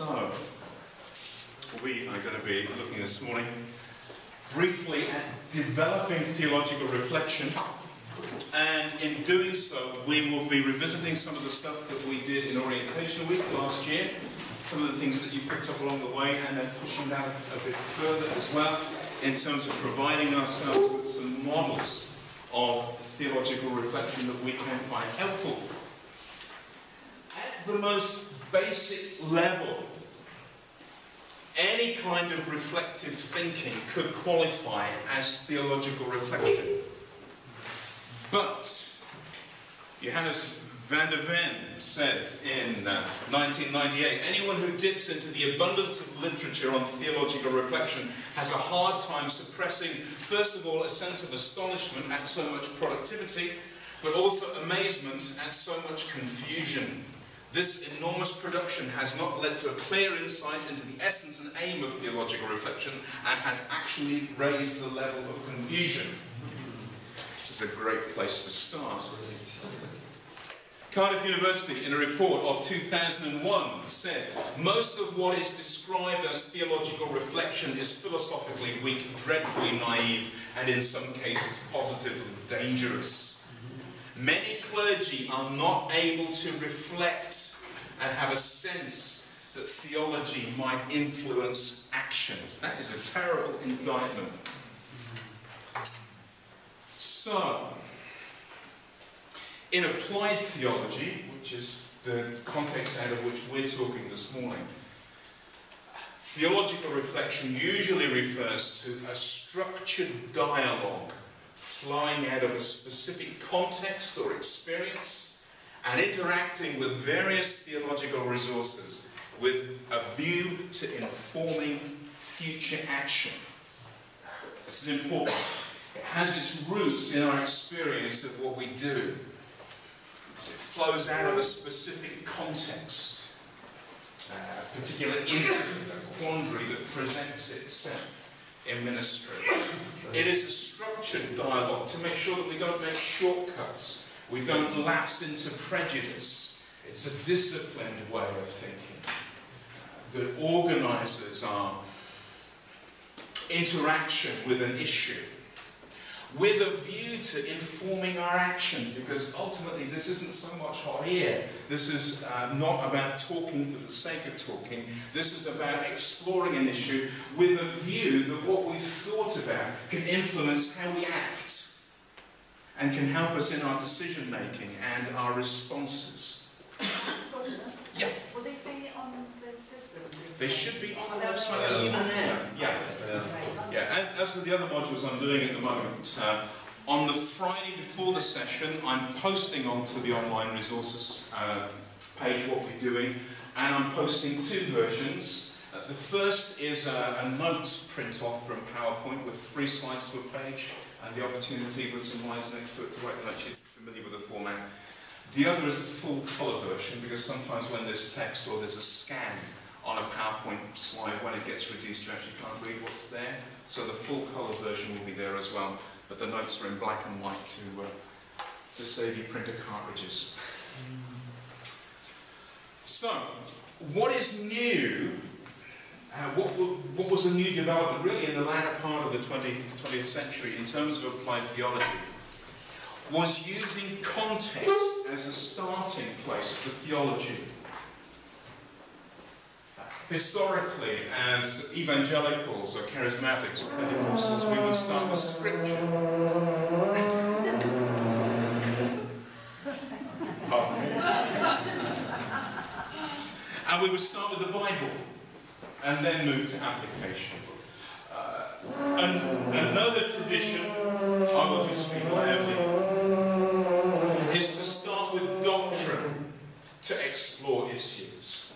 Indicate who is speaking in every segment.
Speaker 1: So, we are going to be looking this morning briefly at developing theological reflection, and in doing so we will be revisiting some of the stuff that we did in Orientation Week last year, some of the things that you picked up along the way, and then pushing that a bit further as well in terms of providing ourselves with some models of theological reflection that we can find helpful. At the most basic level, any kind of reflective thinking could qualify as theological reflection. But Johannes van der Ven said in 1998, anyone who dips into the abundance of literature on theological reflection has a hard time suppressing, first of all, a sense of astonishment at so much productivity, but also amazement at so much confusion. This enormous production has not led to a clear insight into the essence and aim of theological reflection, and has actually raised the level of confusion. This is a great place to start. Cardiff University, in a report of 2001, said, most of what is described as theological reflection is philosophically weak, dreadfully naive, and in some cases positively dangerous. Many clergy are not able to reflect and have a sense that theology might influence actions. That is a terrible indictment. So, in applied theology, which is the context out of which we're talking this morning, theological reflection usually refers to a structured dialogue flowing out of a specific context or experience and interacting with various theological resources with a view to informing future action. This is important. It has its roots in our experience of what we do. Because it flows out of a specific context, a particular incident, a quandary that presents itself in ministry. It is a structured dialogue to make sure that we don't make shortcuts, we don't lapse into prejudice. It's a disciplined way of thinking that organises our interaction with an issue with a view to informing our action, because ultimately this isn't so much hot air. This is not about talking for the sake of talking. This is about exploring an issue with a view that what we've thought about can influence how we act and can help us in our decision making and our responses. Yeah.
Speaker 2: Will they stay on the system?
Speaker 1: They should be on the website even now. Yeah. Yeah, and as with the other modules I'm doing at the moment, on the Friday before the session, I'm posting onto the online resources page what we're doing, and I'm posting two versions. The first is a notes print-off from PowerPoint with 3 slides to a page, and the opportunity with some lines next to it to write them actually familiar with the format. The other is the full colour version, because sometimes when there's text or there's a scan on a PowerPoint slide, when it gets reduced, you actually can't read what's there. So the full colour version will be there as well, but the notes are in black and white to save you printer cartridges. So, what is new? What was a new development really in the latter part of the 20th century in terms of applied theology? Was using context as a starting place for theology. Historically, as evangelicals or charismatics or Pentecostals, we would start with Scripture. And we would start with the Bible, and then move to application. Another tradition, I will just speak loudly, is to start with doctrine to explore issues.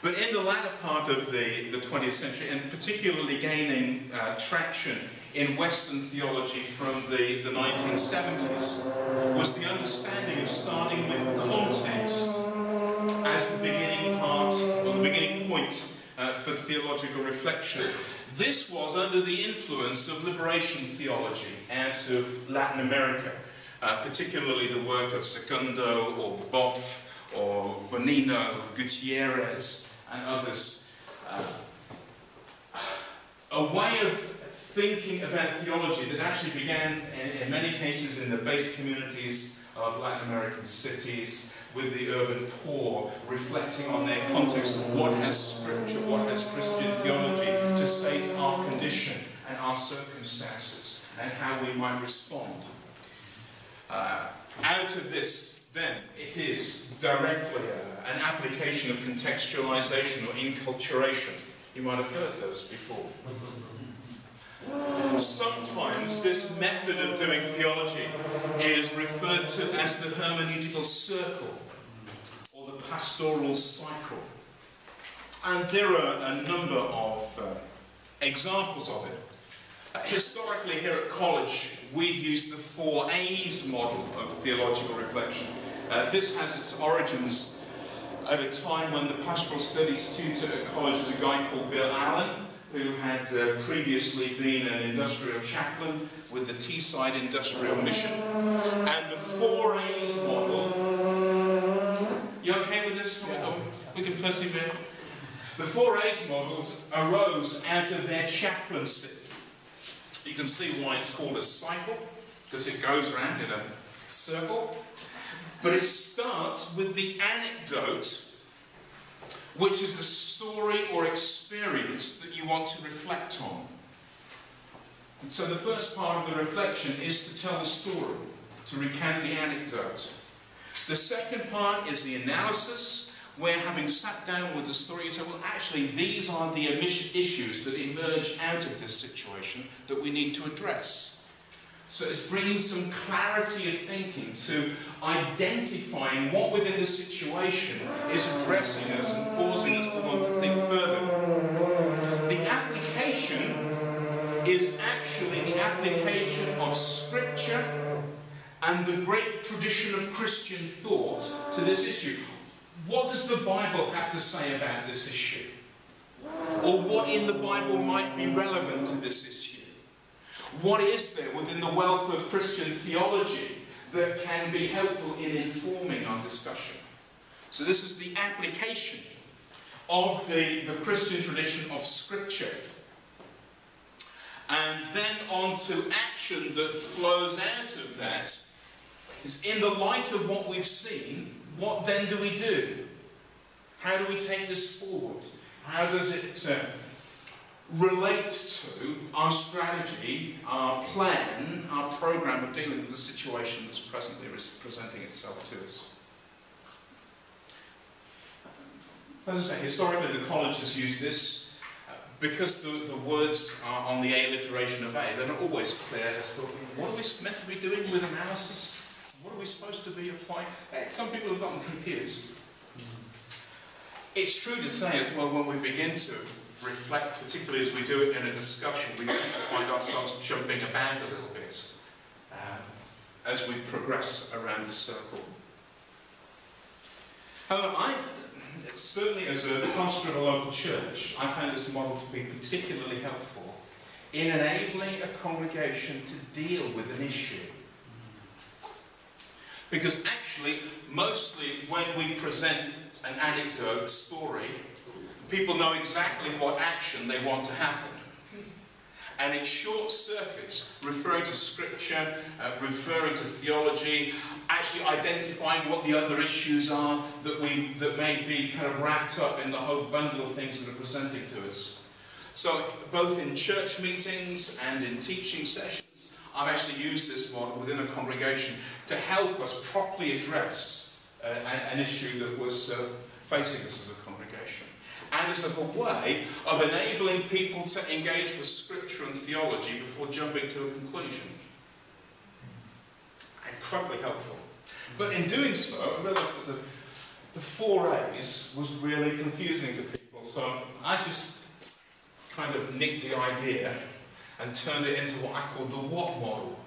Speaker 1: But in the latter part of the 20th century, and particularly gaining traction in Western theology from the 1970s, was the understanding of starting with context as the beginning part, or the beginning point for theological reflection. This was under the influence of liberation theology out of Latin America, particularly the work of Segundo or Boff or Bonino, Gutierrez, and others, a way of thinking about theology that actually began in many cases in the base communities of Latin American cities, with the urban poor reflecting on their context of what has Scripture, what has Christian theology to say to our condition and our circumstances, and how we might respond. Out of this, then, it is directly an application of contextualization or enculturation. You might have heard those before. Sometimes this method of doing theology is referred to as the hermeneutical circle or the pastoral cycle. And there are a number of examples of it. Historically, here at college, we've used the 4 A's model of theological reflection. This has its origins at a time when the pastoral studies tutor at college was a guy called Bill Allen, who had previously been an industrial chaplain with the Teesside Industrial Mission. And the 4 A's model, you okay with this? We can persevere. The 4 A's models arose out of their chaplaincy. You can see why it's called a cycle, because it goes around in a circle. But it starts with the anecdote, which is the story or experience that you want to reflect on. And so the first part of the reflection is to tell the story, to recount the anecdote. The second part is the analysis, where having sat down with the story, you say, well, actually, these are the issues that emerge out of this situation that we need to address. So it's bringing some clarity of thinking to identifying what within the situation is addressing us and causing us to want to think further. The application is actually the application of Scripture and the great tradition of Christian thought to this issue. What does the Bible have to say about this issue? Or what in the Bible might be relevant to this issue? What is there within the wealth of Christian theology that can be helpful in informing our discussion? So this is the application of the Christian tradition of Scripture. And then on to action that flows out of that is, in the light of what we've seen, what then do we do? How do we take this forward? How does it relate to our strategy, our plan, our program of dealing with the situation that's presently presenting itself to us? As I say, historically the college has used this because the words are on the alliteration of A. They're not always clear as to what are we meant to be doing with analysis? What are we supposed to be applying? Some people have gotten confused. It's true to say as well, when we begin to reflect, particularly as we do it in a discussion, we tend to find ourselves jumping about a little bit as we progress around the circle. However, certainly as a pastor of a local church, I found this model to be particularly helpful in enabling a congregation to deal with an issue. Because actually, mostly when we present an anecdote story, people know exactly what action they want to happen. And it short circuits referring to Scripture, referring to theology, actually identifying what the other issues are that may be kind of wrapped up in the whole bundle of things that are presenting to us. So both in church meetings and in teaching sessions, I've actually used this model within a congregation to help us properly address an issue that was facing us as a congregation. And as a way of enabling people to engage with Scripture and theology before jumping to a conclusion. Incredibly helpful. But in doing so, I realised that the 4 A's was really confusing to people. So I just kind of nicked the idea and turned it into what I call the what model.